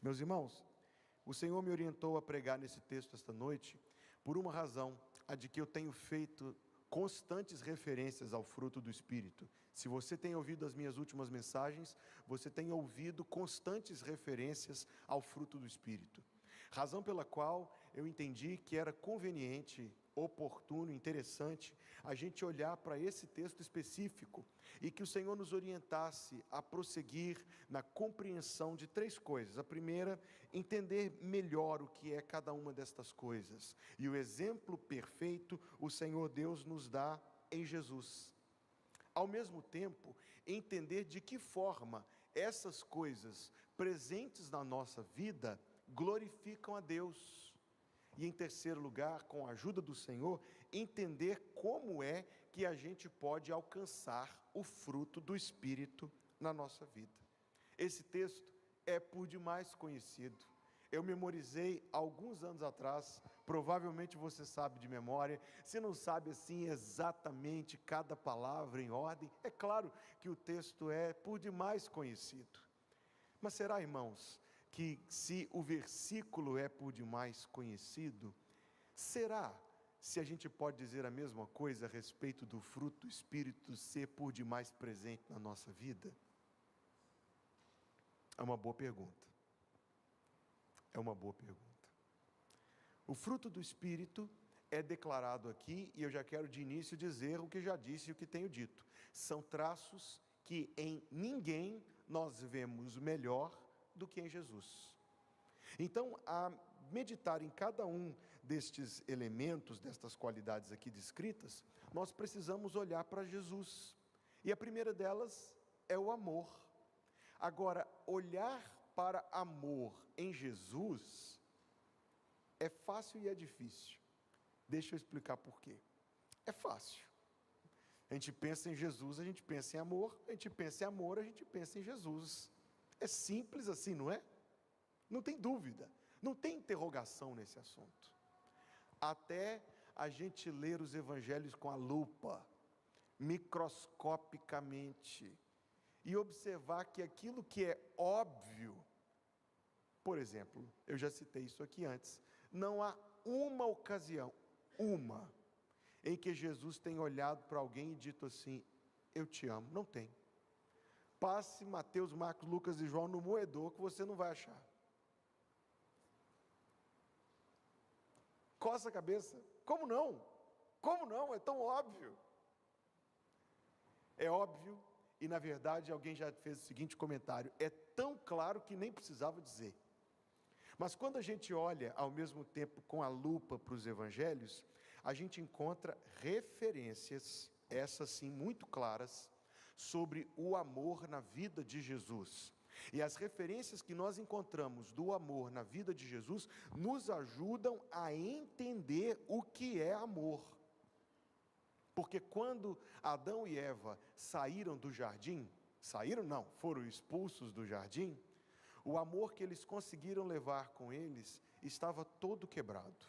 Meus irmãos, o Senhor me orientou a pregar nesse texto esta noite, por uma razão, a de que eu tenho feito constantes referências ao fruto do Espírito. Se você tem ouvido as minhas últimas mensagens, você tem ouvido constantes referências ao fruto do Espírito. Razão pela qual eu entendi que era conveniente, oportuno, interessante a gente olhar para esse texto específico e que o Senhor nos orientasse a prosseguir na compreensão de três coisas. A primeira, entender melhor o que é cada uma destas coisas, e o exemplo perfeito o Senhor Deus nos dá em Jesus. Ao mesmo tempo, entender de que forma essas coisas presentes na nossa vida glorificam a Deus. E em terceiro lugar, com a ajuda do Senhor, entender como é que a gente pode alcançar o fruto do Espírito na nossa vida. Esse texto é por demais conhecido. Eu memorizei alguns anos atrás, provavelmente você sabe de memória. Se não sabe assim exatamente cada palavra em ordem, é claro que o texto é por demais conhecido. Mas será, irmãos, que se o versículo é por demais conhecido, será se a gente pode dizer a mesma coisa a respeito do fruto do Espírito ser por demais presente na nossa vida? É uma boa pergunta. É uma boa pergunta. O fruto do Espírito é declarado aqui, e eu já quero de início dizer o que já disse e o que tenho dito. São traços que em ninguém nós vemos melhor do que em Jesus. Então, a meditar em cada um destes elementos, destas qualidades aqui descritas, nós precisamos olhar para Jesus. E a primeira delas é o amor. Agora, olhar para amor em Jesus é fácil e é difícil. Deixa eu explicar por quê. É fácil. A gente pensa em Jesus, a gente pensa em amor, a gente pensa em amor, a gente pensa em Jesus. É simples assim, não é? Não tem dúvida, não tem interrogação nesse assunto. Até a gente ler os evangelhos com a lupa, microscopicamente, e observar que aquilo que é óbvio, por exemplo, eu já citei isso aqui antes, não há uma ocasião, em que Jesus tenha olhado para alguém e dito assim, eu te amo. Não tem. Passe Mateus, Marcos, Lucas e João no moedor que você não vai achar. Coça a cabeça. Como não? Como não? É tão óbvio. É óbvio, e na verdade alguém já fez o seguinte comentário, é tão claro que nem precisava dizer. Mas quando a gente olha ao mesmo tempo com a lupa para os evangelhos, a gente encontra referências, essas sim muito claras, sobre o amor na vida de Jesus. E as referências que nós encontramos do amor na vida de Jesus nos ajudam a entender o que é amor. Porque quando Adão e Eva saíram do jardim, foram expulsos do jardim, o amor que eles conseguiram levar com eles estava todo quebrado.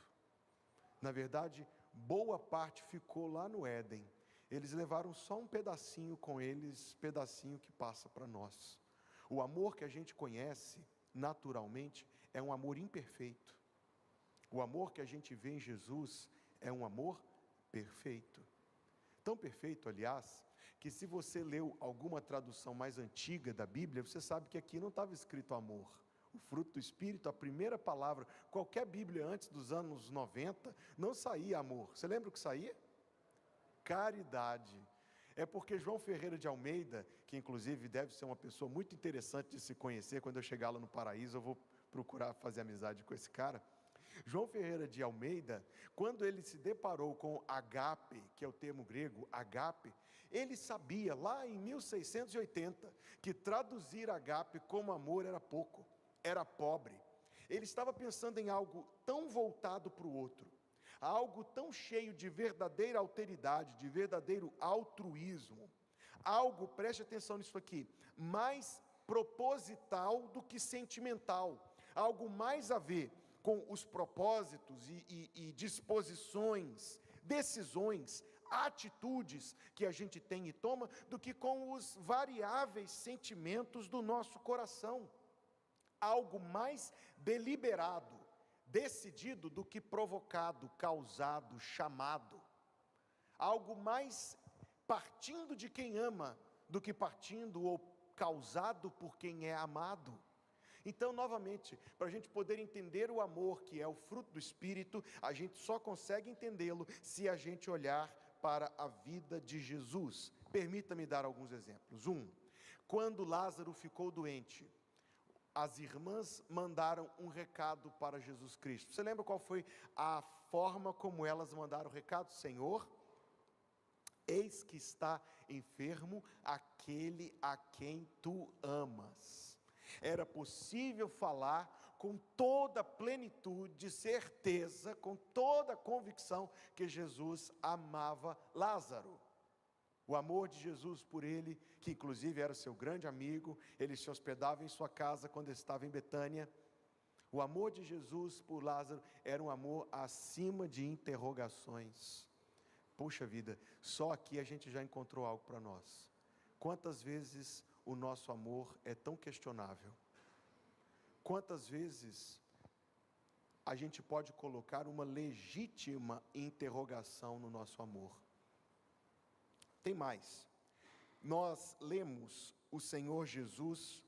Na verdade, boa parte ficou lá no Éden. Eles levaram só um pedacinho com eles, pedacinho que passa para nós. O amor que a gente conhece, naturalmente, é um amor imperfeito. O amor que a gente vê em Jesus é um amor perfeito. Tão perfeito, aliás, que se você leu alguma tradução mais antiga da Bíblia, você sabe que aqui não estava escrito amor. O fruto do Espírito, a primeira palavra, qualquer Bíblia antes dos anos 90, não saía amor. Você lembra o que saía? Caridade. É porque João Ferreira de Almeida, que inclusive deve ser uma pessoa muito interessante de se conhecer, quando eu chegar lá no paraíso eu vou procurar fazer amizade com esse cara. João Ferreira de Almeida, quando ele se deparou com agape, que é o termo grego, agape, ele sabia lá em 1680 que traduzir agape como amor era pouco, era pobre. Ele estava pensando em algo tão voltado para o outro, algo tão cheio de verdadeira alteridade, de verdadeiro altruísmo, algo, preste atenção nisso aqui, mais proposital do que sentimental, algo mais a ver com os propósitos e disposições, decisões, atitudes que a gente tem e toma, do que com os variáveis sentimentos do nosso coração. algo mais deliberado, decidido do que provocado, causado, chamado. Algo mais partindo de quem ama do que partindo ou causado por quem é amado. Então, novamente, para a gente poder entender o amor, que é o fruto do Espírito, a gente só consegue entendê-lo se a gente olhar para a vida de Jesus. Permita-me dar alguns exemplos. Quando Lázaro ficou doente, as irmãs mandaram um recado para Jesus Cristo. Você lembra qual foi a forma como elas mandaram o recado? Senhor, eis que está enfermo aquele a quem tu amas. Era possível falar com toda plenitude, certeza, com toda convicção que Jesus amava Lázaro. O amor de Jesus por ele, que inclusive era seu grande amigo, ele se hospedava em sua casa quando estava em Betânia. O amor de Jesus por Lázaro era um amor acima de interrogações. Puxa vida, só aqui a gente já encontrou algo para nós. Quantas vezes o nosso amor é tão questionável? Quantas vezes a gente pode colocar uma legítima interrogação no nosso amor? Tem mais. Nós lemos o Senhor Jesus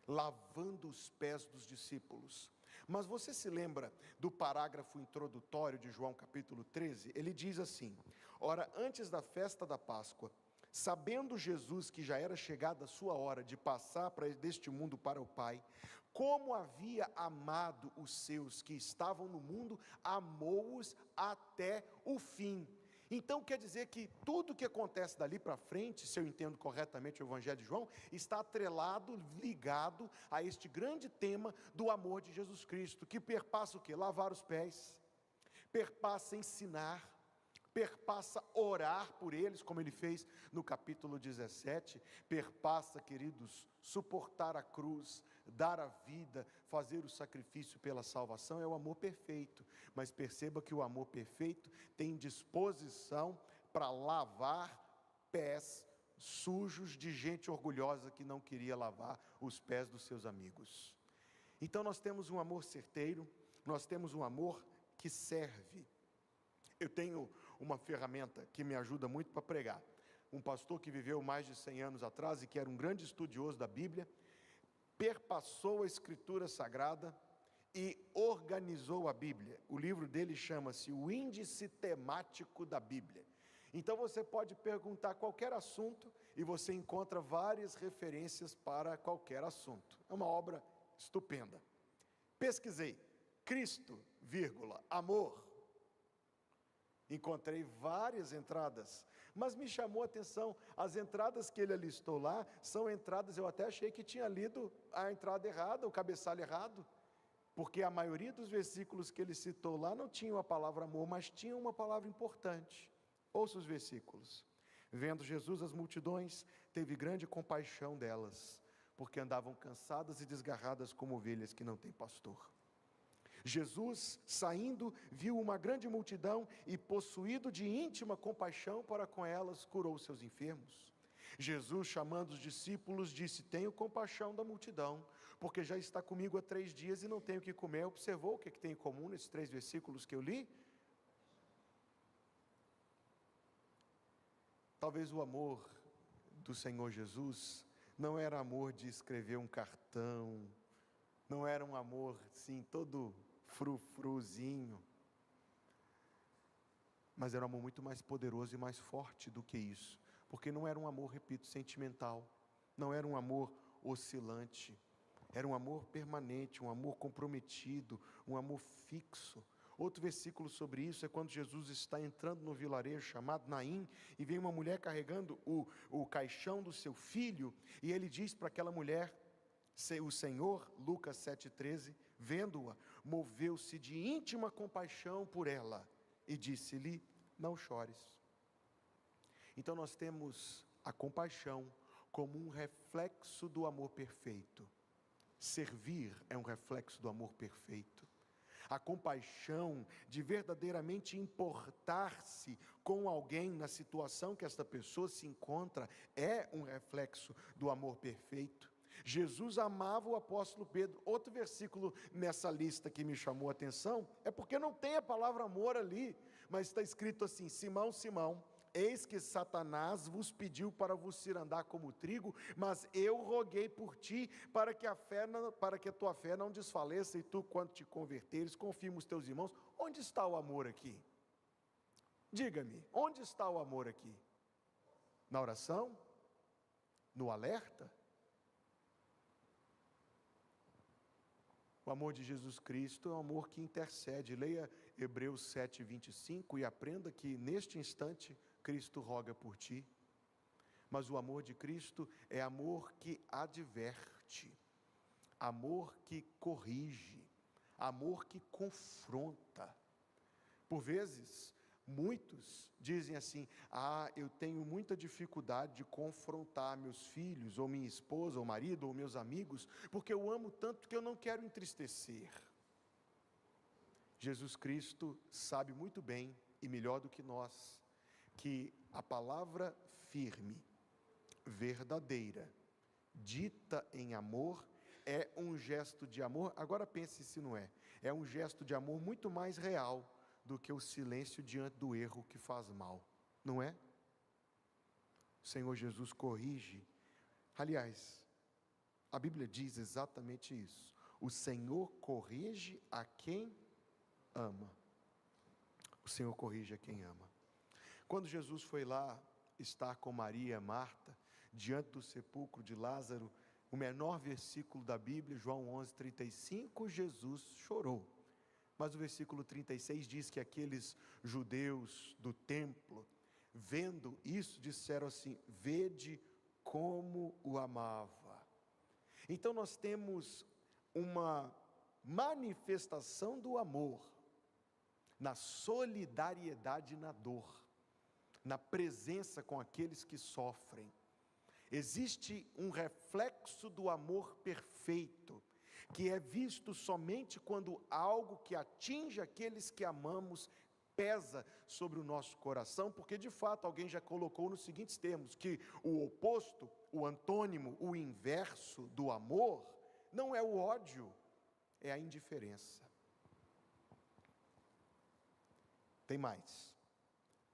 lavando os pés dos discípulos. Mas você se lembra do parágrafo introdutório de João capítulo 13? Ele diz assim: ora, antes da festa da Páscoa, sabendo Jesus que já era chegada a sua hora de passar deste mundo para o Pai, como havia amado os seus que estavam no mundo, amou-os até o fim. Então quer dizer que tudo que acontece dali para frente, se eu entendo corretamente o Evangelho de João, está atrelado, ligado a este grande tema do amor de Jesus Cristo, que perpassa o quê? Lavar os pés, perpassa ensinar, perpassa orar por eles, como ele fez no capítulo 17, perpassa, queridos, suportar a cruz, dar a vida, fazer o sacrifício pela salvação. É o amor perfeito. Mas perceba que o amor perfeito tem disposição para lavar pés sujos de gente orgulhosa que não queria lavar os pés dos seus amigos. Então nós temos um amor certeiro, nós temos um amor que serve. Eu tenho uma ferramenta que me ajuda muito para pregar. Um pastor que viveu mais de 100 anos atrás e que era um grande estudioso da Bíblia, perpassou a Escritura Sagrada e organizou a Bíblia. O livro dele chama-se O Índice Temático da Bíblia. Então você pode perguntar qualquer assunto e você encontra várias referências para qualquer assunto. É uma obra estupenda. Pesquisei, Cristo, amor. Encontrei várias entradas, mas me chamou a atenção, as entradas que ele alistou lá, são entradas, eu até achei que tinha lido a entrada errada, o cabeçalho errado, porque a maioria dos versículos que ele citou lá não tinham a palavra amor, mas tinham uma palavra importante. Ouça os versículos. Vendo Jesus as multidões, teve grande compaixão delas, porque andavam cansadas e desgarradas como ovelhas que não têm pastor. Jesus, saindo, viu uma grande multidão e, possuído de íntima compaixão para com elas, curou seus enfermos. Jesus, chamando os discípulos, disse: tenho compaixão da multidão, porque já está comigo há 3 dias e não tenho o que comer. Observou o que tem em comum nesses 3 versículos que eu li? Talvez o amor do Senhor Jesus não era amor de escrever um cartão, não era um amor, sim, todo frufruzinho, mas era um amor muito mais poderoso e mais forte do que isso, porque não era um amor, repito, sentimental, não era um amor oscilante, era um amor permanente, um amor comprometido, um amor fixo. Outro versículo sobre isso é quando Jesus está entrando no vilarejo chamado Naim, e vem uma mulher carregando o caixão do seu filho, e ele diz para aquela mulher, o Senhor, Lucas 7,13, vendo-a, moveu-se de íntima compaixão por ela, e disse-lhe: não chores. Então nós temos a compaixão como um reflexo do amor perfeito. Servir é um reflexo do amor perfeito. A compaixão de verdadeiramente importar-se com alguém na situação que esta pessoa se encontra é um reflexo do amor perfeito. Jesus amava o apóstolo Pedro. Outro versículo nessa lista que me chamou a atenção, é porque não tem a palavra amor ali, mas está escrito assim: Simão, Simão, eis que Satanás vos pediu para vos cirandar como trigo, mas eu roguei por ti, para que a tua fé não desfaleça, e tu, quando te converteres, confirma os teus irmãos. Onde está o amor aqui? Diga-me, onde está o amor aqui? Na oração? No alerta? O amor de Jesus Cristo é um amor que intercede. Leia Hebreus 7:25 e aprenda que neste instante Cristo roga por ti. Mas o amor de Cristo é amor que adverte, amor que corrige, amor que confronta. Por vezes, muitos dizem assim: eu tenho muita dificuldade de confrontar meus filhos, ou minha esposa, ou marido, ou meus amigos, porque eu amo tanto que eu não quero entristecer. Jesus Cristo sabe muito bem, e melhor do que nós, que a palavra firme, verdadeira, dita em amor, é um gesto de amor. Agora pense se não é. É um gesto de amor muito mais real do que o silêncio diante do erro que faz mal, não é? O Senhor Jesus corrige. Aliás, a Bíblia diz exatamente isso: o Senhor corrige a quem ama. O Senhor corrige a quem ama. Quando Jesus foi lá estar com Maria e Marta, diante do sepulcro de Lázaro, o menor versículo da Bíblia, João 11:35, Jesus chorou. Mas o versículo 36 diz que aqueles judeus do templo, vendo isso, disseram assim: vede como o amava. Então nós temos uma manifestação do amor na solidariedade na dor, na presença com aqueles que sofrem. Existe um reflexo do amor perfeito, que é visto somente quando algo que atinge aqueles que amamos pesa sobre o nosso coração, porque de fato alguém já colocou nos seguintes termos, que o oposto, o antônimo, o inverso do amor, não é o ódio, é a indiferença. Tem mais.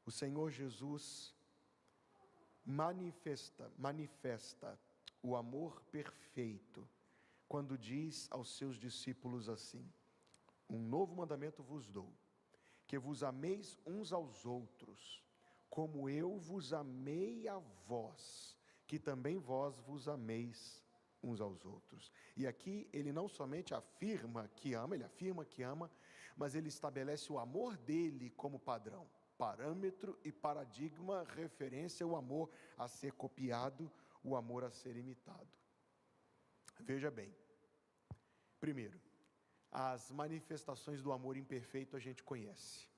O Senhor Jesus manifesta o amor perfeito quando diz aos seus discípulos assim: um novo mandamento vos dou, que vos ameis uns aos outros, como eu vos amei a vós, que também vós vos ameis uns aos outros. E aqui ele não somente afirma que ama, mas ele estabelece o amor dele como padrão, parâmetro e paradigma, referência ao amor a ser copiado, o amor a ser imitado. Veja bem, primeiro, as manifestações do amor imperfeito a gente conhece.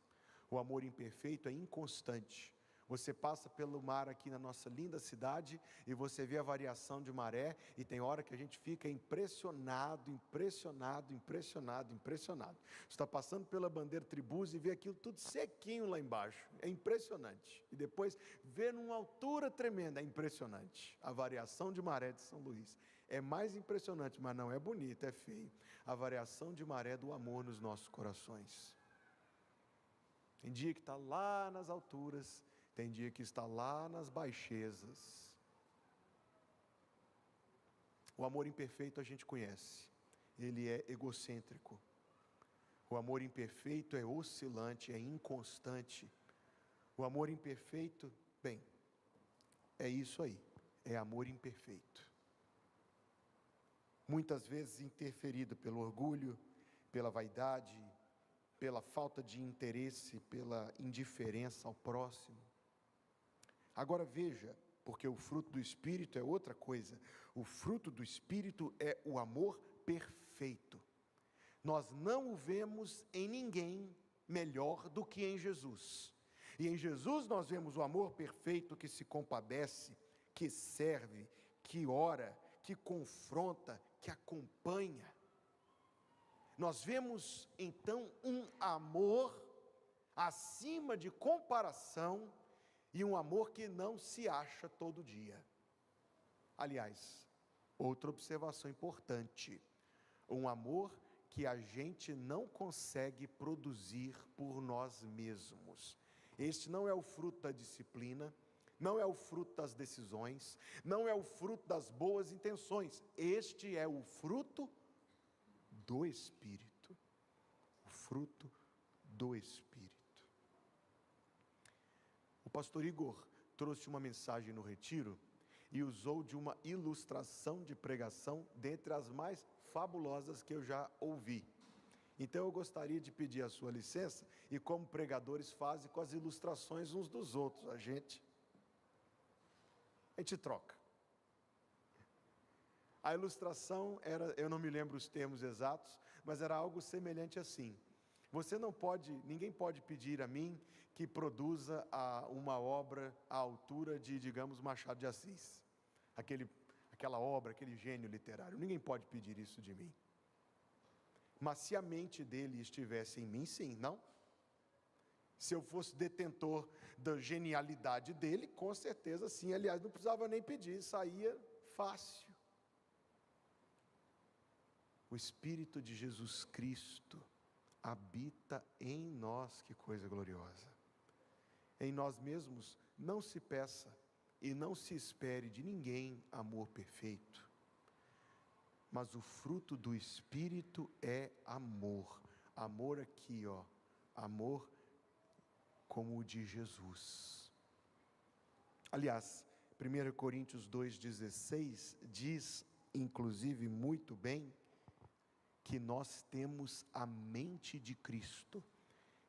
O amor imperfeito é inconstante. Você passa pelo mar aqui na nossa linda cidade e você vê a variação de maré, e tem hora que a gente fica impressionado. Você está passando pela Bandeira Tribus e vê aquilo tudo sequinho lá embaixo, é impressionante. E depois vê numa altura tremenda, é impressionante. A variação de maré de São Luís é mais impressionante, mas não é bonito, é feio. A variação de maré do amor nos nossos corações. Tem dia que está lá nas alturas, tem dia que está lá nas baixezas. O amor imperfeito a gente conhece, ele é egocêntrico. O amor imperfeito é oscilante, é inconstante. O amor imperfeito, bem, é isso aí, é amor imperfeito. Muitas vezes interferido pelo orgulho, pela vaidade, pela falta de interesse, pela indiferença ao próximo. Agora veja, porque o fruto do Espírito é outra coisa. O fruto do Espírito é o amor perfeito. Nós não o vemos em ninguém melhor do que em Jesus. E em Jesus nós vemos o amor perfeito que se compadece, que serve, que ora, que confronta, que acompanha. Nós vemos então um amor acima de comparação, e um amor que não se acha todo dia. Aliás, Outra observação importante: um amor que a gente não consegue produzir por nós mesmos. Este não é o fruto da disciplina, não é o fruto das decisões, não é o fruto das boas intenções. Este é o fruto do Espírito. O fruto do Espírito. O pastor Igor trouxe uma mensagem no retiro e usou de uma ilustração de pregação dentre as mais fabulosas que eu já ouvi. Então eu gostaria de pedir a sua licença, e como pregadores fazem com as ilustrações uns dos outros, a gente troca. A ilustração era, eu não me lembro os termos exatos, mas era algo semelhante assim: ninguém pode pedir a mim que produza uma obra à altura de, digamos, Machado de Assis. Aquela obra, aquele gênio literário. Ninguém pode pedir isso de mim. Mas se a mente dele estivesse em mim, sim, não? Se eu fosse detentor da genialidade dele, com certeza sim. Aliás, não precisava nem pedir, saía fácil. O Espírito de Jesus Cristo habita em nós, que coisa gloriosa. Em nós mesmos não se peça e não se espere de ninguém amor perfeito, mas o fruto do Espírito é amor. Amor aqui, amor como o de Jesus. Aliás, 1 Coríntios 2,16 diz, inclusive muito bem, que nós temos a mente de Cristo,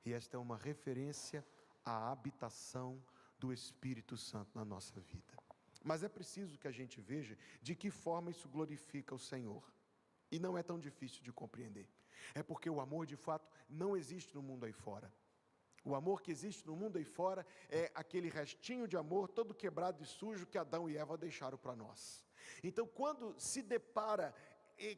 e esta é uma referência à habitação do Espírito Santo na nossa vida. Mas é preciso que a gente veja de que forma isso glorifica o Senhor, e não é tão difícil de compreender. É porque o amor de fato não existe no mundo aí fora. O amor que existe no mundo aí fora é aquele restinho de amor todo quebrado e sujo que Adão e Eva deixaram para nós. Então, quando se depara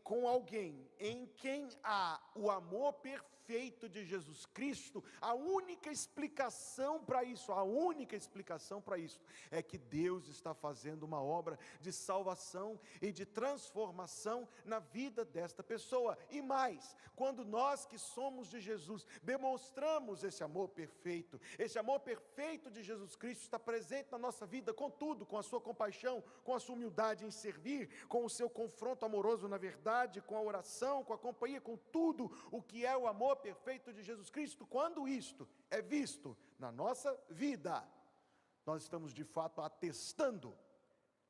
com alguém em quem há o amor perfeito de Jesus Cristo, a única explicação para isso é que Deus está fazendo uma obra de salvação e de transformação na vida desta pessoa. E mais, quando nós que somos de Jesus demonstramos esse amor perfeito de Jesus Cristo está presente na nossa vida com tudo, com a sua compaixão, com a sua humildade em servir, com o seu confronto amoroso na verdade, com a oração, com a companhia, com tudo o que é o amor perfeito de Jesus Cristo. Quando isto é visto na nossa vida, nós estamos de fato atestando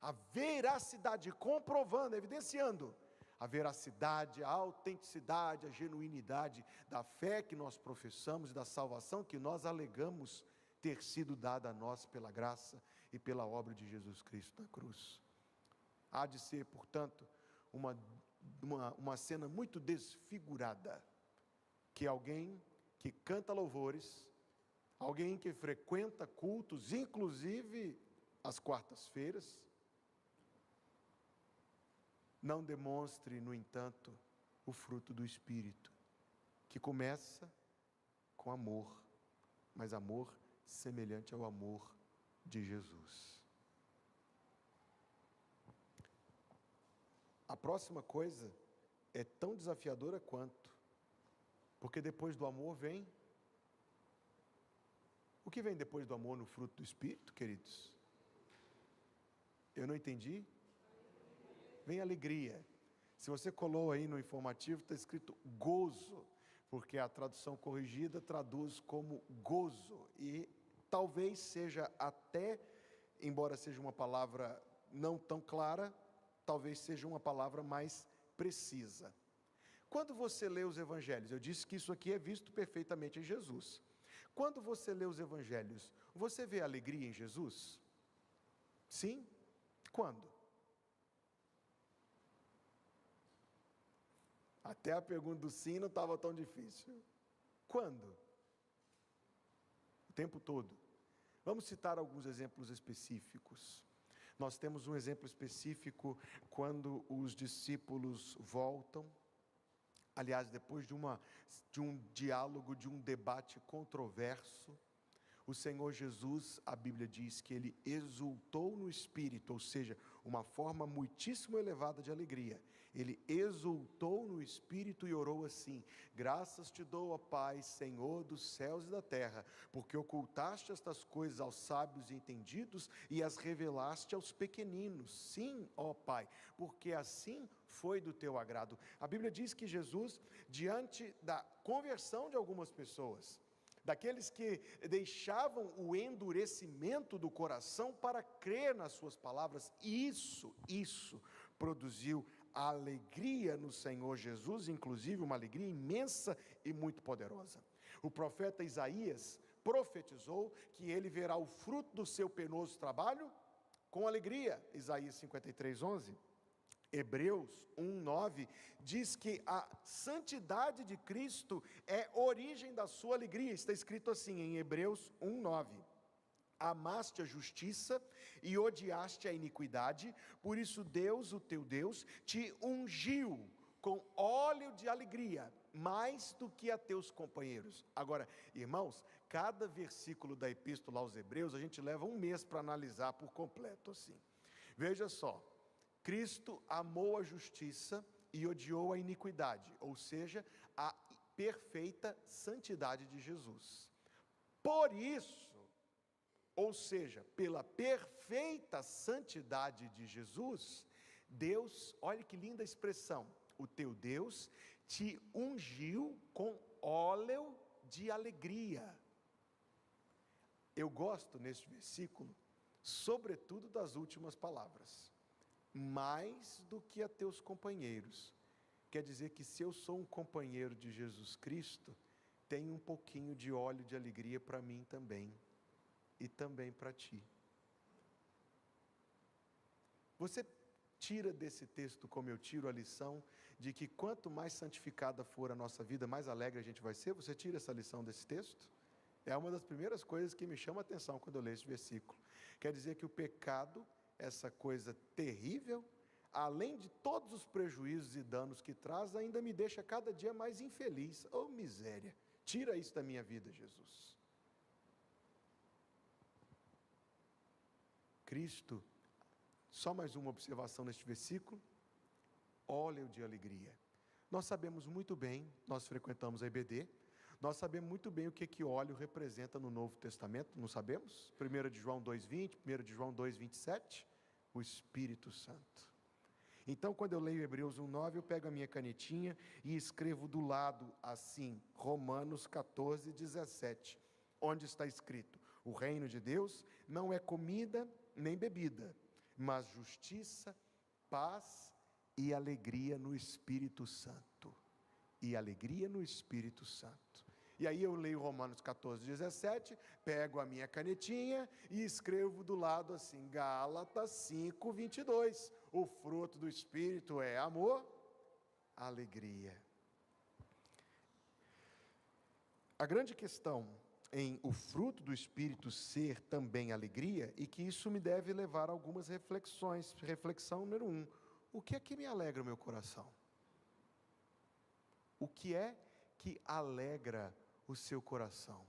a veracidade, comprovando, evidenciando a veracidade, a autenticidade, a genuinidade da fé que nós professamos e da salvação que nós alegamos ter sido dada a nós pela graça e pela obra de Jesus Cristo na cruz. Há de ser, portanto, uma cena muito desfigurada, que alguém que canta louvores, alguém que frequenta cultos, inclusive às quartas-feiras, não demonstre, no entanto, o fruto do Espírito, que começa com amor, mas amor semelhante ao amor de Jesus. A próxima coisa é tão desafiadora quanto, porque depois do amor vem, o que vem depois do amor no fruto do Espírito, queridos? Eu não entendi. Vem alegria. Se você colou aí no informativo, está escrito gozo, porque a tradução corrigida traduz como gozo, e talvez seja até, embora seja uma palavra não tão clara, talvez seja uma palavra mais precisa. Quando você lê os evangelhos, eu disse que isso aqui é visto perfeitamente em Jesus. Quando você lê os evangelhos, você vê alegria em Jesus? Sim? Quando? Até a pergunta do sim não estava tão difícil. Quando? O tempo todo. Vamos citar alguns exemplos específicos. Nós temos um exemplo específico quando os discípulos voltam. Aliás, depois de um diálogo, de um debate controverso, O Senhor Jesus, a Bíblia diz que ele exultou no Espírito, ou seja, uma forma muitíssimo elevada de alegria. Ele exultou no Espírito e orou assim: graças te dou, ó Pai, Senhor dos céus e da terra, porque ocultaste estas coisas aos sábios e entendidos e as revelaste aos pequeninos. Sim, ó Pai, porque assim foi do teu agrado. A Bíblia diz que Jesus, diante da conversão de algumas pessoas, daqueles que deixavam o endurecimento do coração para crer nas suas palavras, isso produziu a alegria no Senhor Jesus, inclusive uma alegria imensa e muito poderosa. O profeta Isaías profetizou que ele verá o fruto do seu penoso trabalho com alegria, Isaías 53:11. Hebreus 1:9 diz que a santidade de Cristo é origem da sua alegria. Está escrito assim em Hebreus 1:9: amaste a justiça e odiaste a iniquidade, por isso Deus, o teu Deus, te ungiu com óleo de alegria, mais do que a teus companheiros. Agora, irmãos, cada versículo da epístola aos Hebreus, a gente leva um mês para analisar por completo assim. Veja só, Cristo amou a justiça e odiou a iniquidade, ou seja, a perfeita santidade de Jesus. Por isso, ou seja, pela perfeita santidade de Jesus, Deus, olha que linda expressão, o teu Deus te ungiu com óleo de alegria. Eu gosto neste versículo, sobretudo das últimas palavras, mais do que a teus companheiros. Quer dizer que se eu sou um companheiro de Jesus Cristo, tem um pouquinho de óleo de alegria para mim também, e também para ti. Você tira desse texto, como eu tiro, a lição de que quanto mais santificada for a nossa vida, mais alegre a gente vai ser? Você tira essa lição desse texto? É uma das primeiras coisas que me chama a atenção quando eu leio esse versículo. Quer dizer que o pecado, essa coisa terrível, além de todos os prejuízos e danos que traz, ainda me deixa cada dia mais infeliz. Oh, miséria! Tira isso da minha vida, Jesus. Cristo, só mais uma observação neste versículo, óleo de alegria. Nós sabemos muito bem, nós frequentamos a IBD, nós sabemos muito bem o que óleo representa no Novo Testamento, não sabemos? 1 de João 2,20, 1 de João 2,27, o Espírito Santo. Então, quando eu leio Hebreus 1,9, eu pego a minha canetinha e escrevo do lado assim, Romanos 14:17, onde está escrito: o reino de Deus não é comida nem bebida, mas justiça, paz e alegria no Espírito Santo. E alegria no Espírito Santo. E aí eu leio Romanos 14:17, pego a minha canetinha e escrevo do lado assim, Gálatas 5:22. O fruto do Espírito é amor, alegria. A grande questão em o fruto do Espírito ser também alegria, e que isso me deve levar a algumas reflexões. Reflexão número 1, o que é que me alegra o meu coração? O que é que alegra o seu coração?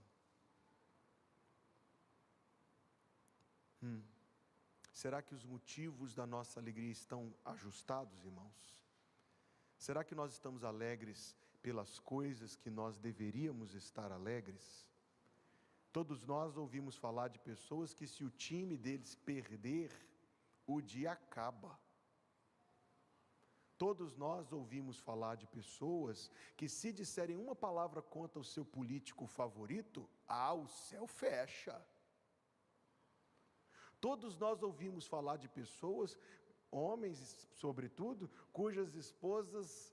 Será que os motivos da nossa alegria estão ajustados, irmãos? Será que nós estamos alegres pelas coisas que nós deveríamos estar alegres? Todos nós ouvimos falar de pessoas que, se o time deles perder, o dia acaba. Todos nós ouvimos falar de pessoas que, se disserem uma palavra contra o seu político favorito, o céu fecha. Todos nós ouvimos falar de pessoas, homens sobretudo, cujas esposas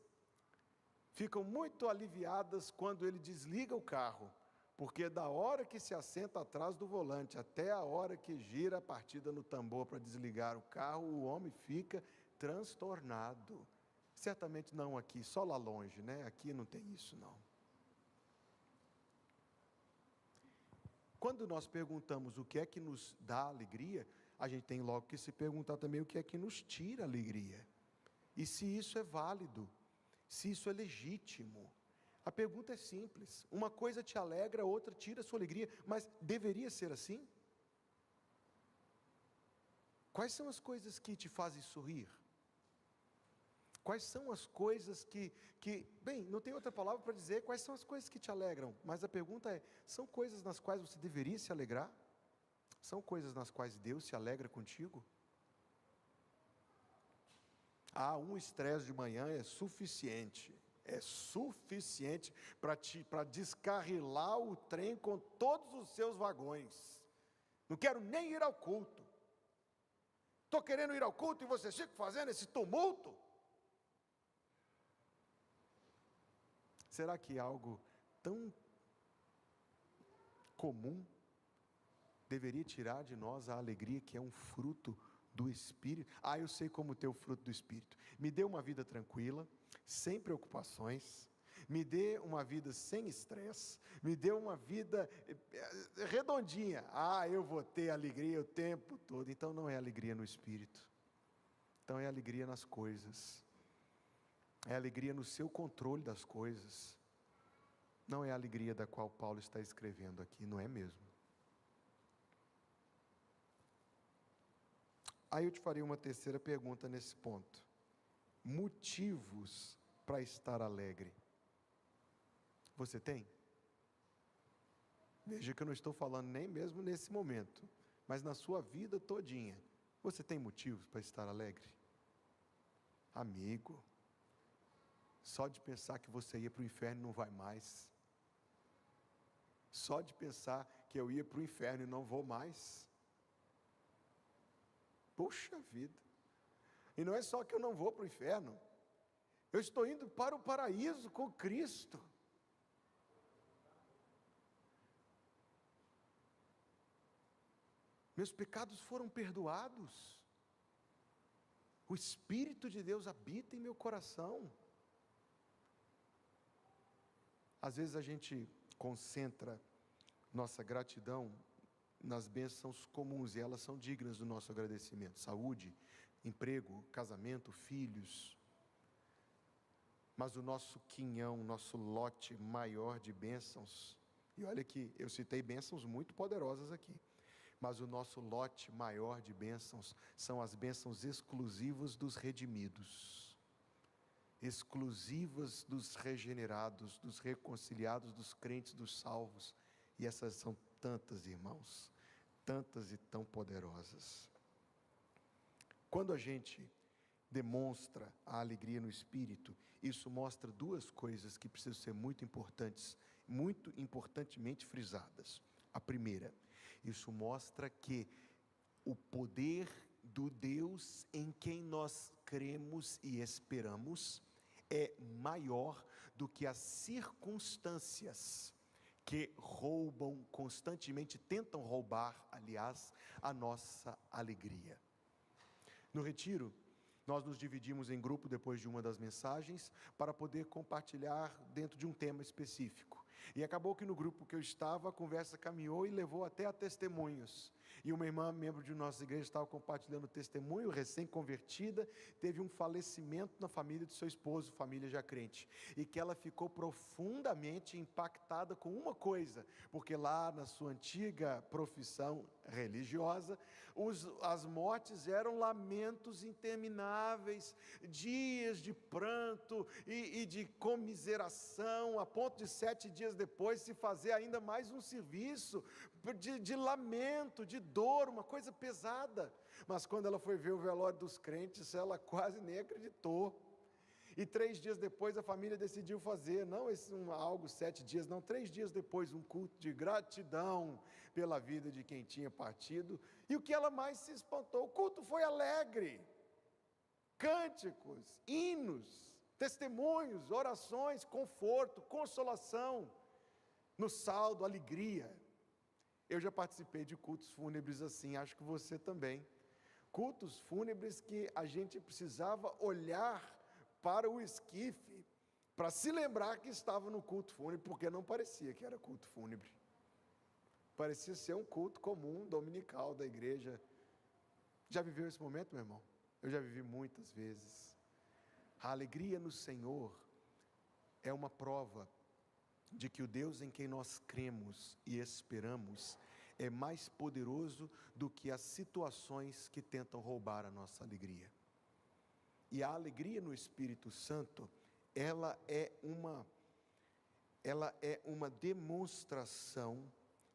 ficam muito aliviadas quando ele desliga o carro, porque da hora que se assenta atrás do volante até a hora que gira a partida no tambor para desligar o carro, o homem fica transtornado. Certamente não aqui, só lá longe, né? Aqui não tem isso não. Quando nós perguntamos o que é que nos dá alegria, a gente tem logo que se perguntar também o que é que nos tira alegria. E se isso é válido, se isso é legítimo. A pergunta é simples: uma coisa te alegra, a outra tira a sua alegria, mas deveria ser assim? Quais são as coisas que te fazem sorrir? Quais são as coisas bem, não tem outra palavra para dizer quais são as coisas que te alegram, mas a pergunta é: são coisas nas quais você deveria se alegrar? São coisas nas quais Deus se alegra contigo? Um estresse de manhã é suficiente para descarrilar o trem com todos os seus vagões. Não quero nem ir ao culto. Estou querendo ir ao culto e você fica fazendo esse tumulto. Será que algo tão comum deveria tirar de nós a alegria que é um fruto do Espírito? Eu sei como ter o fruto do Espírito. Me dê uma vida tranquila, sem preocupações, me dê uma vida sem estresse, me dê uma vida redondinha. Eu vou ter alegria o tempo todo. Então não é alegria no Espírito, então é alegria nas coisas, é alegria no seu controle das coisas. Não é a alegria da qual Paulo está escrevendo aqui, não é mesmo? Aí eu te farei uma terceira pergunta nesse ponto: motivos para estar alegre, você tem? Veja que eu não estou falando nem mesmo nesse momento, mas na sua vida todinha, você tem motivos para estar alegre? Amigo, só de pensar que você ia para o inferno não vai mais, só de pensar que eu ia para o inferno e não vou mais, puxa vida, e não é só que eu não vou para o inferno, eu estou indo para o paraíso com Cristo. Meus pecados foram perdoados, o Espírito de Deus habita em meu coração. Às vezes a gente concentra nossa gratidão nas bênçãos comuns, e elas são dignas do nosso agradecimento: saúde, emprego, casamento, filhos. Mas o nosso quinhão, nosso lote maior de bênçãos, e olha que eu citei bênçãos muito poderosas aqui, mas o nosso lote maior de bênçãos são as bênçãos exclusivas dos redimidos, exclusivas dos regenerados, dos reconciliados, dos crentes, dos salvos. E essas são tantas, irmãos, tantas e tão poderosas. Quando a gente demonstra a alegria no Espírito, isso mostra duas coisas que precisam ser muito importantemente frisadas. A primeira, isso mostra que o poder do Deus em quem nós cremos e esperamos é maior do que as circunstâncias que roubam constantemente, tentam roubar, aliás, a nossa alegria. No retiro, nós nos dividimos em grupo depois de uma das mensagens para poder compartilhar dentro de um tema específico. E acabou que no grupo que eu estava, a conversa caminhou e levou até a testemunhos. E uma irmã, membro de nossa igreja, estava compartilhando testemunho, recém-convertida, teve um falecimento na família de seu esposo, família já crente, e que ela ficou profundamente impactada com uma coisa, porque lá na sua antiga profissão religiosa, as mortes eram lamentos intermináveis, dias de pranto e de comiseração, a ponto de 7 dias depois se fazer ainda mais um serviço de lamento, de dor, uma coisa pesada. Mas quando ela foi ver o velório dos crentes, ela quase nem acreditou. E 3 dias depois a família decidiu fazer, não algo 7 dias, não, 3 dias depois, um culto de gratidão pela vida de quem tinha partido. E o que ela mais se espantou, o culto foi alegre, cânticos, hinos, testemunhos, orações, conforto, consolação, no saldo, alegria. Eu já participei de cultos fúnebres assim, acho que você também. Cultos fúnebres que a gente precisava olhar para o esquife, para se lembrar que estava no culto fúnebre, porque não parecia que era culto fúnebre. Parecia ser um culto comum, dominical da igreja. Já viveu esse momento, meu irmão? Eu já vivi muitas vezes. A alegria no Senhor é uma prova de que o Deus em quem nós cremos e esperamos é mais poderoso do que as situações que tentam roubar a nossa alegria. E a alegria no Espírito Santo, ela é uma demonstração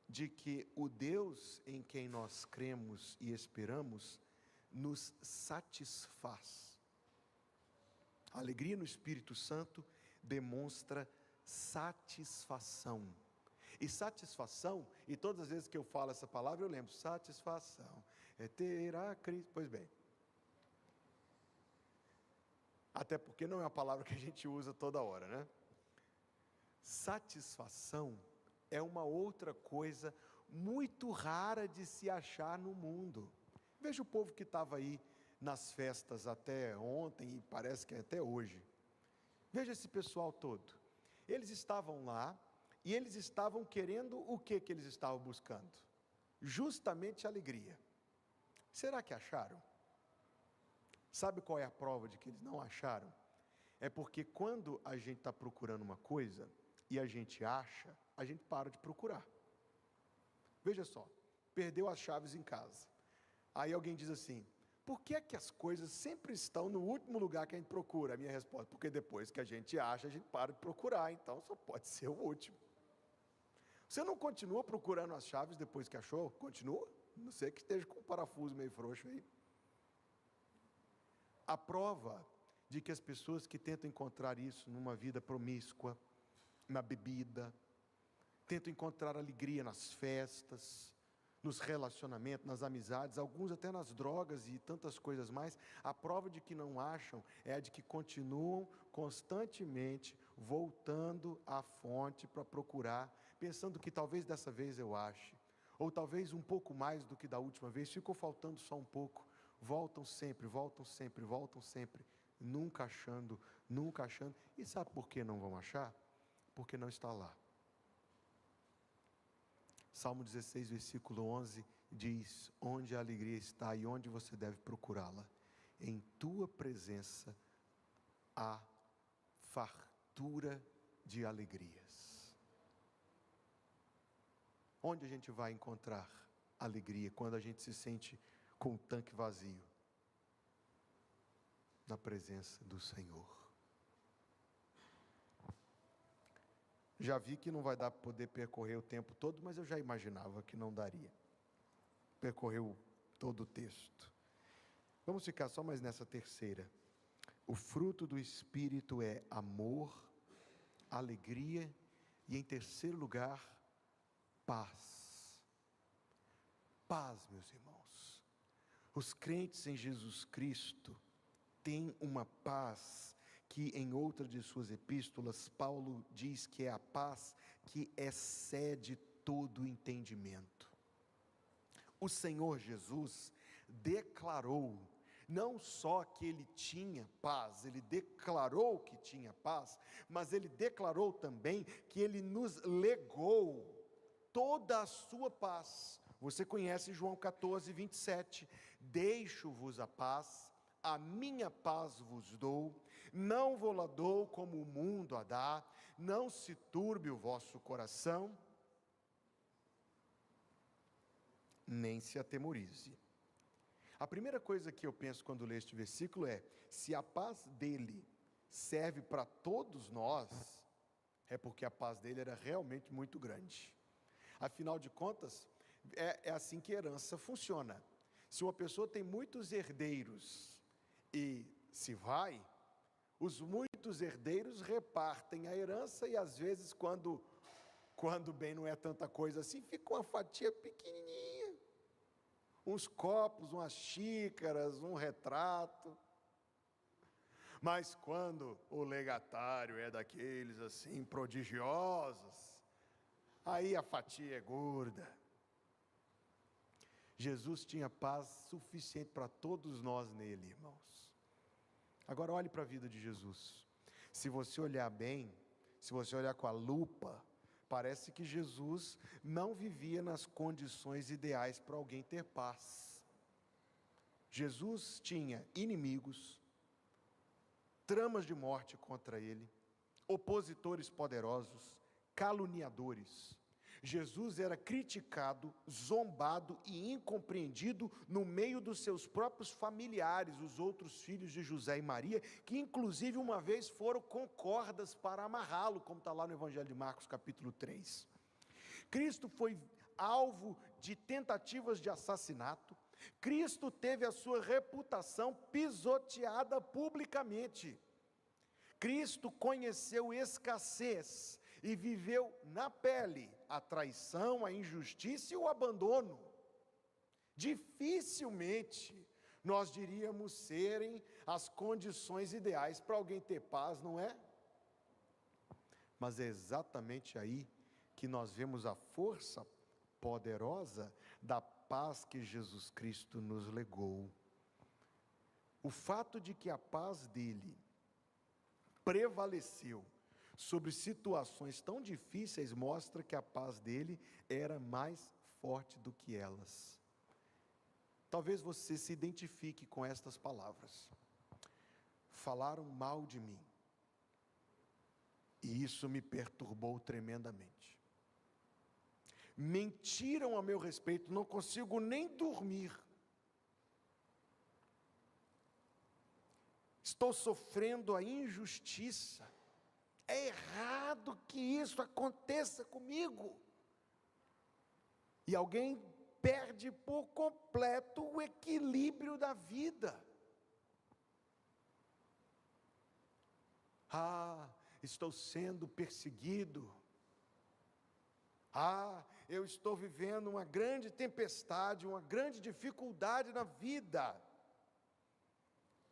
de que o Deus em quem nós cremos e esperamos nos satisfaz. A alegria no Espírito Santo demonstra satisfação. E satisfação, e todas as vezes que eu falo essa palavra eu lembro, satisfação é ter a Cristo. Pois bem, até porque não é uma palavra que a gente usa toda hora, né? Satisfação é uma outra coisa muito rara de se achar no mundo. Veja o povo que estava aí nas festas até ontem e parece que até hoje. Veja esse pessoal todo. Eles estavam lá e eles estavam querendo o que eles estavam buscando? Justamente alegria. Será que acharam? Sabe qual é a prova de que eles não acharam? É porque quando a gente está procurando uma coisa e a gente acha, a gente para de procurar. Veja só, perdeu as chaves em casa. Aí alguém diz assim, por que é que as coisas sempre estão no último lugar que a gente procura? A minha resposta, porque depois que a gente acha, a gente para de procurar, então só pode ser o último. Você não continua procurando as chaves depois que achou? Continua? Não sei que esteja com o parafuso meio frouxo aí. A prova de que as pessoas que tentam encontrar isso numa vida promíscua, na bebida, tentam encontrar alegria nas festas, nos relacionamentos, nas amizades, alguns até nas drogas e tantas coisas mais, a prova de que não acham é a de que continuam constantemente voltando à fonte para procurar, pensando que talvez dessa vez eu ache, ou talvez um pouco mais do que da última vez, ficou faltando só um pouco, voltam sempre, nunca achando, e sabe por que não vão achar? Porque não está lá. Salmo 16, versículo 11, diz, onde a alegria está e onde você deve procurá-la? Em tua presença há fartura de alegrias. Onde a gente vai encontrar alegria quando a gente se sente com o tanque vazio? Na presença do Senhor. Já vi que não vai dar para poder percorrer o tempo todo, mas eu já imaginava que não daria. Percorreu todo o texto. Vamos ficar só mais nessa terceira. O fruto do Espírito é amor, alegria e, em terceiro lugar, paz. Paz, meus irmãos. Os crentes em Jesus Cristo têm uma paz que em outra de suas epístolas, Paulo diz que é a paz que excede todo entendimento. O Senhor Jesus declarou, não só que ele tinha paz, ele declarou que tinha paz, mas ele declarou também que ele nos legou toda a sua paz. Você conhece João 14, 27, deixo-vos a paz, a minha paz vos dou, não vou-la dou como o mundo a dá, não se turbe o vosso coração, nem se atemorize. A primeira coisa que eu penso quando leio este versículo é, se a paz dele serve para todos nós, é porque a paz dele era realmente muito grande. Afinal de contas, é assim que a herança funciona. Se uma pessoa tem muitos herdeiros e se vai, os muitos herdeiros repartem a herança e às vezes quando bem não é tanta coisa assim, fica uma fatia pequenininha. Uns copos, umas xícaras, um retrato. Mas quando o legatário é daqueles assim prodigiosos, aí a fatia é gorda. Jesus tinha paz suficiente para todos nós nele, irmãos. Agora olhe para a vida de Jesus. Se você olhar bem, se você olhar com a lupa, parece que Jesus não vivia nas condições ideais para alguém ter paz. Jesus tinha inimigos, tramas de morte contra ele, opositores poderosos, caluniadores. Jesus era criticado, zombado e incompreendido no meio dos seus próprios familiares, os outros filhos de José e Maria, que inclusive uma vez foram com cordas para amarrá-lo, como está lá no Evangelho de Marcos, capítulo 3. Cristo foi alvo de tentativas de assassinato. Cristo teve a sua reputação pisoteada publicamente. Cristo conheceu escassez e viveu na pele a traição, a injustiça e o abandono. Dificilmente nós diríamos serem as condições ideais para alguém ter paz, não é? Mas é exatamente aí que nós vemos a força poderosa da paz que Jesus Cristo nos legou. O fato de que a paz dele prevaleceu sobre situações tão difíceis mostra que a paz dele era mais forte do que elas. Talvez você se identifique com estas palavras. Falaram mal de mim, e isso me perturbou tremendamente. Mentiram a meu respeito, não consigo nem dormir. Estou sofrendo a injustiça. É errado que isso aconteça comigo. E alguém perde por completo o equilíbrio da vida. Estou sendo perseguido. Eu estou vivendo uma grande tempestade, uma grande dificuldade na vida.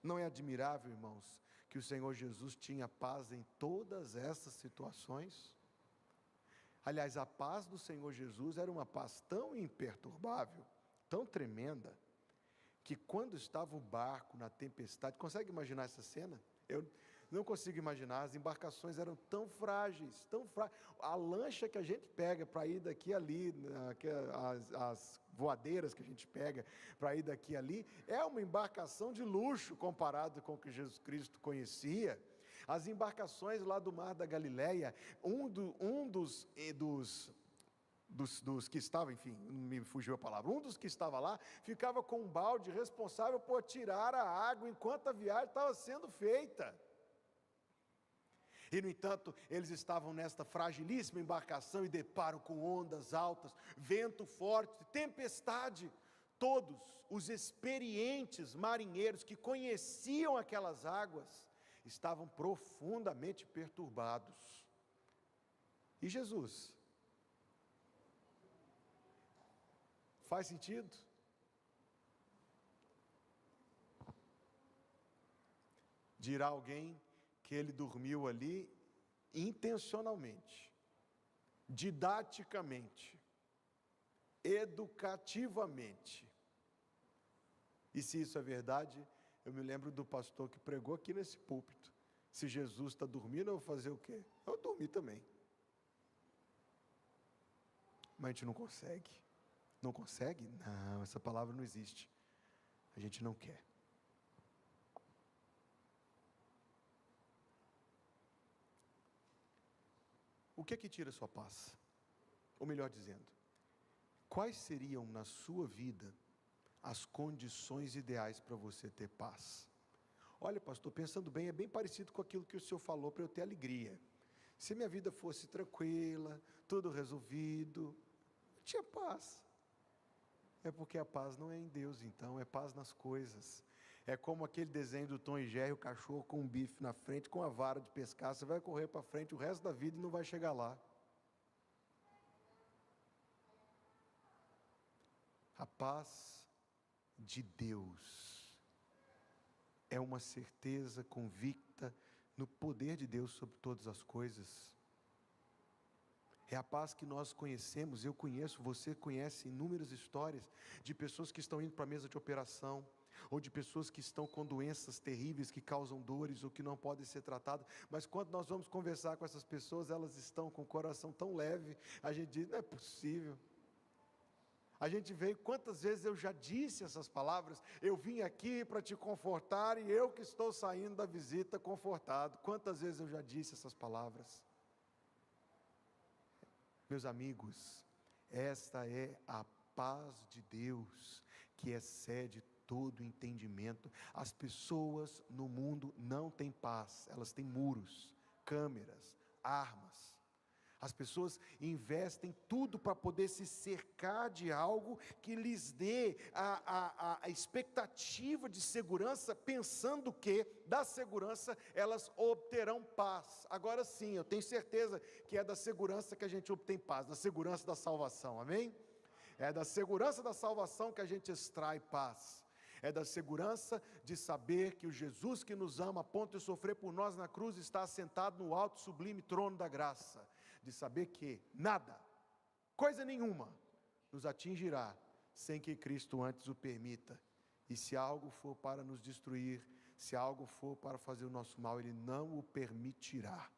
Não é admirável, irmãos, que o Senhor Jesus tinha paz em todas essas situações? Aliás, a paz do Senhor Jesus era uma paz tão imperturbável, tão tremenda, que quando estava o barco na tempestade, consegue imaginar essa cena? Eu não consigo imaginar, as embarcações eram tão frágeis, a lancha que a gente pega para ir daqui a ali, as voadeiras que a gente pega para ir daqui a ali, é uma embarcação de luxo comparado com o que Jesus Cristo conhecia. As embarcações lá do Mar da Galileia, um dos que estava, enfim, me fugiu a palavra, um dos que estava lá, ficava com um balde responsável por tirar a água enquanto a viagem estava sendo feita. E no entanto, eles estavam nesta fragilíssima embarcação e deparam com ondas altas, vento forte, tempestade. Todos os experientes marinheiros que conheciam aquelas águas estavam profundamente perturbados. E Jesus? Faz sentido? Dirá alguém que ele dormiu ali intencionalmente, didaticamente, educativamente. E se isso é verdade, eu me lembro do pastor que pregou aqui nesse púlpito. Se Jesus está dormindo, eu vou fazer o quê? Eu dormi também. Mas a gente não consegue. Não consegue? Não, essa palavra não existe. A gente não quer. O que é que tira sua paz? Ou melhor dizendo, quais seriam na sua vida as condições ideais para você ter paz? Olha, pastor, pensando bem, é bem parecido com aquilo que o senhor falou para eu ter alegria. Se minha vida fosse tranquila, tudo resolvido, eu tinha paz. É porque a paz não é em Deus, então, é paz nas coisas. É como aquele desenho do Tom e Jerry, o cachorro com um bife na frente, com a vara de pescar, você vai correr para frente o resto da vida e não vai chegar lá. A paz de Deus é uma certeza convicta no poder de Deus sobre todas as coisas. É a paz que nós conhecemos, eu conheço, você conhece inúmeras histórias de pessoas que estão indo para a mesa de operação, ou de pessoas que estão com doenças terríveis que causam dores ou que não podem ser tratadas, mas quando nós vamos conversar com essas pessoas, elas estão com o coração tão leve, a gente diz, não é possível. A gente veio, quantas vezes eu já disse essas palavras, eu vim aqui para te confortar e eu que estou saindo da visita confortado, quantas vezes eu já disse essas palavras? Meus amigos, esta é a paz de Deus, que excede todo entendimento. As pessoas no mundo não têm paz, elas têm muros, câmeras, armas. As pessoas investem tudo para poder se cercar de algo que lhes dê a expectativa de segurança, pensando que da segurança elas obterão paz. Agora sim, eu tenho certeza que é da segurança que a gente obtém paz, da segurança da salvação, amém? É da segurança da salvação que a gente extrai paz. É da segurança de saber que o Jesus que nos ama a ponto de sofrer por nós na cruz está assentado no alto sublime trono da graça. De saber que nada, coisa nenhuma, nos atingirá sem que Cristo antes o permita. E se algo for para nos destruir, se algo for para fazer o nosso mal, Ele não o permitirá.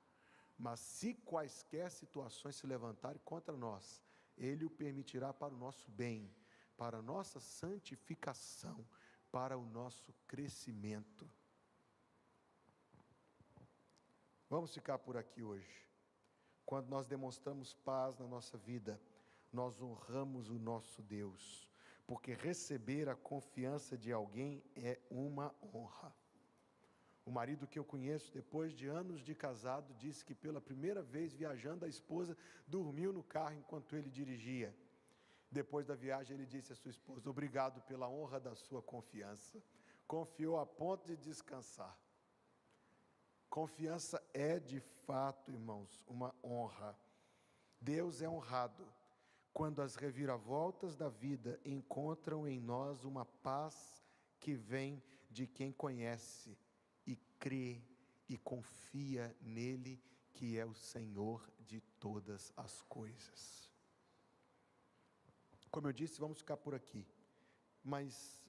Mas se quaisquer situações se levantarem contra nós, Ele o permitirá para o nosso bem, para a nossa santificação, para o nosso crescimento. Vamos ficar por aqui hoje. Quando nós demonstramos paz na nossa vida, nós honramos o nosso Deus, porque receber a confiança de alguém é uma honra. O marido que eu conheço, depois de anos de casado, disse que pela primeira vez viajando, a esposa dormiu no carro enquanto ele dirigia. Depois da viagem ele disse à sua esposa: obrigado pela honra da sua confiança. Confiou a ponto de descansar. Confiança é de fato, irmãos, uma honra. Deus é honrado quando as reviravoltas da vida encontram em nós uma paz que vem de quem conhece e crê e confia nele, que é o Senhor de todas as coisas. Como eu disse, vamos ficar por aqui, mas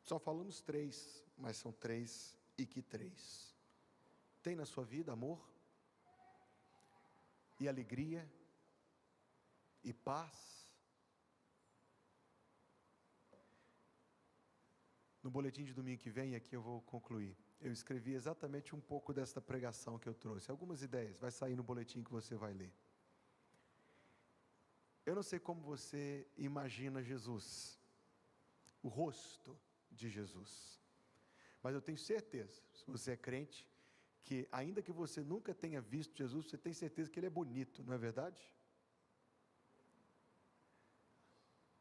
só falamos 3, mas são 3 e que 3. Tem na sua vida amor, e alegria, e paz? No boletim de domingo que vem, aqui eu vou concluir, eu escrevi exatamente um pouco desta pregação que eu trouxe, algumas ideias, vai sair no boletim que você vai ler. Eu não sei como você imagina Jesus, o rosto de Jesus, mas eu tenho certeza, se você é crente, que ainda que você nunca tenha visto Jesus, você tem certeza que Ele é bonito, não é verdade?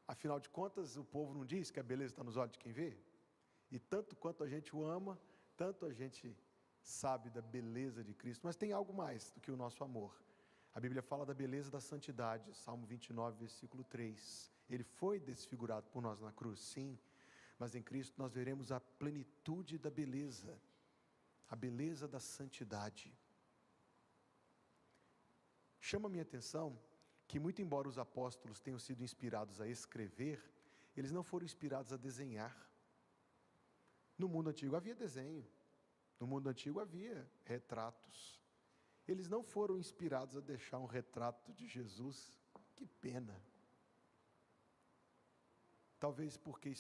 Afinal de contas, o povo não diz que a beleza está nos olhos de quem vê? E tanto quanto a gente o ama, tanto a gente sabe da beleza de Cristo, mas tem algo mais do que o nosso amor. A Bíblia fala da beleza da santidade, Salmo 29, versículo 3. Ele foi desfigurado por nós na cruz, sim, mas em Cristo nós veremos a plenitude da beleza, a beleza da santidade. Chama a minha atenção que, muito embora os apóstolos tenham sido inspirados a escrever, eles não foram inspirados a desenhar. No mundo antigo havia desenho, no mundo antigo havia retratos. Eles não foram inspirados a deixar um retrato de Jesus. Que pena. Talvez porque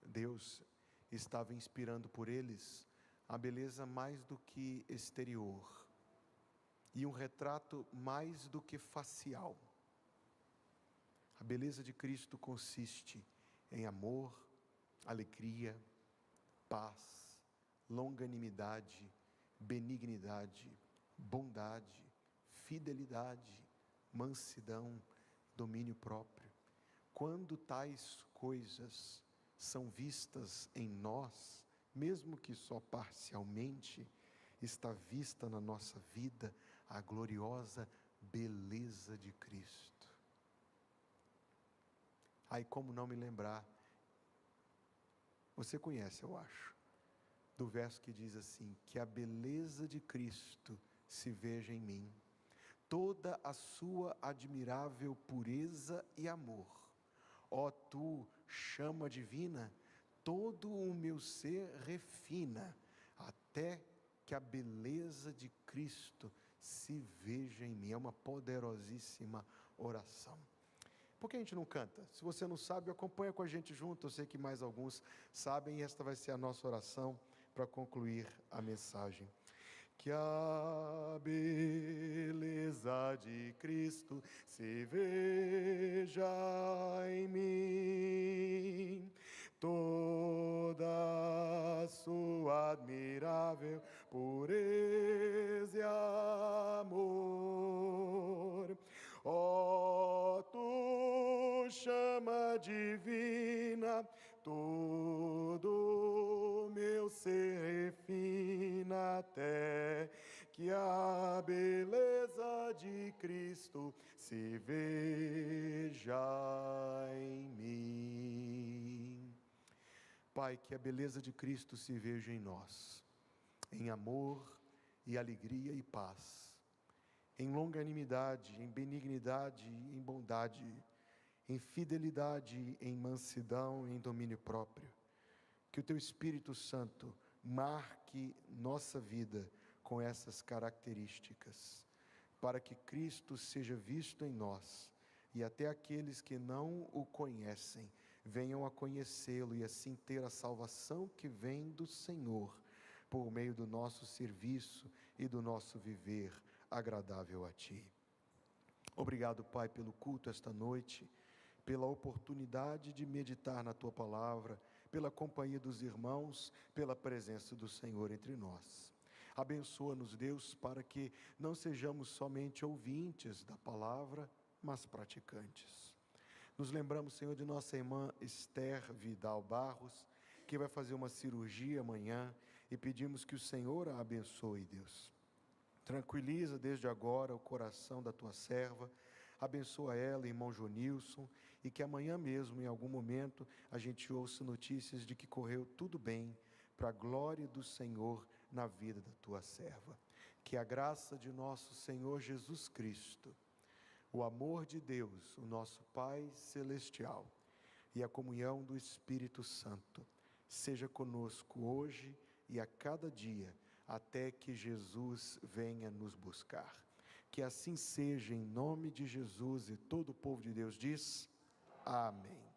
Deus estava inspirando por eles a beleza mais do que exterior, e um retrato mais do que facial. A beleza de Cristo consiste em amor, alegria, paz, longanimidade, benignidade, bondade, fidelidade, mansidão, domínio próprio. Quando tais coisas são vistas em nós, mesmo que só parcialmente, está vista na nossa vida a gloriosa beleza de Cristo. Aí, como não me lembrar, você conhece, eu acho, do verso que diz assim: que a beleza de Cristo se veja em mim, toda a sua admirável pureza e amor. Ó tu, chama divina, todo o meu ser refina, até que a beleza de Cristo se veja em mim. É uma poderosíssima oração. Por que a gente não canta? Se você não sabe, acompanha com a gente junto. Eu sei que mais alguns sabem, e esta vai ser a nossa oração para concluir a mensagem. Que a beleza de Cristo se veja em mim, toda a sua admirável pureza e amor. Ó, tu chama divina, todo meu ser refina até que a beleza de Cristo se veja em mim. Pai, que a beleza de Cristo se veja em nós, em amor e alegria e paz, em longanimidade, em benignidade, em bondade, em fidelidade, em mansidão, em domínio próprio. Que o Teu Espírito Santo marque nossa vida com essas características, para que Cristo seja visto em nós, e até aqueles que não o conhecem, venham a conhecê-lo e assim ter a salvação que vem do Senhor, por meio do nosso serviço e do nosso viver agradável a Ti. Obrigado, Pai, pelo culto esta noite, pela oportunidade de meditar na Tua Palavra, pela companhia dos irmãos, pela presença do Senhor entre nós. Abençoa-nos, Deus, para que não sejamos somente ouvintes da Palavra, mas praticantes. Nos lembramos, Senhor, de nossa irmã Esther Vidal Barros, que vai fazer uma cirurgia amanhã, e pedimos que o Senhor a abençoe, Deus. Tranquiliza desde agora o coração da tua serva, abençoa ela, irmão Jonilson, e que amanhã mesmo, em algum momento, a gente ouça notícias de que correu tudo bem, para a glória do Senhor na vida da tua serva. Que a graça de nosso Senhor Jesus Cristo, o amor de Deus, o nosso Pai Celestial, e a comunhão do Espírito Santo, seja conosco hoje e a cada dia, até que Jesus venha nos buscar. Que assim seja, em nome de Jesus, e todo o povo de Deus diz: amém.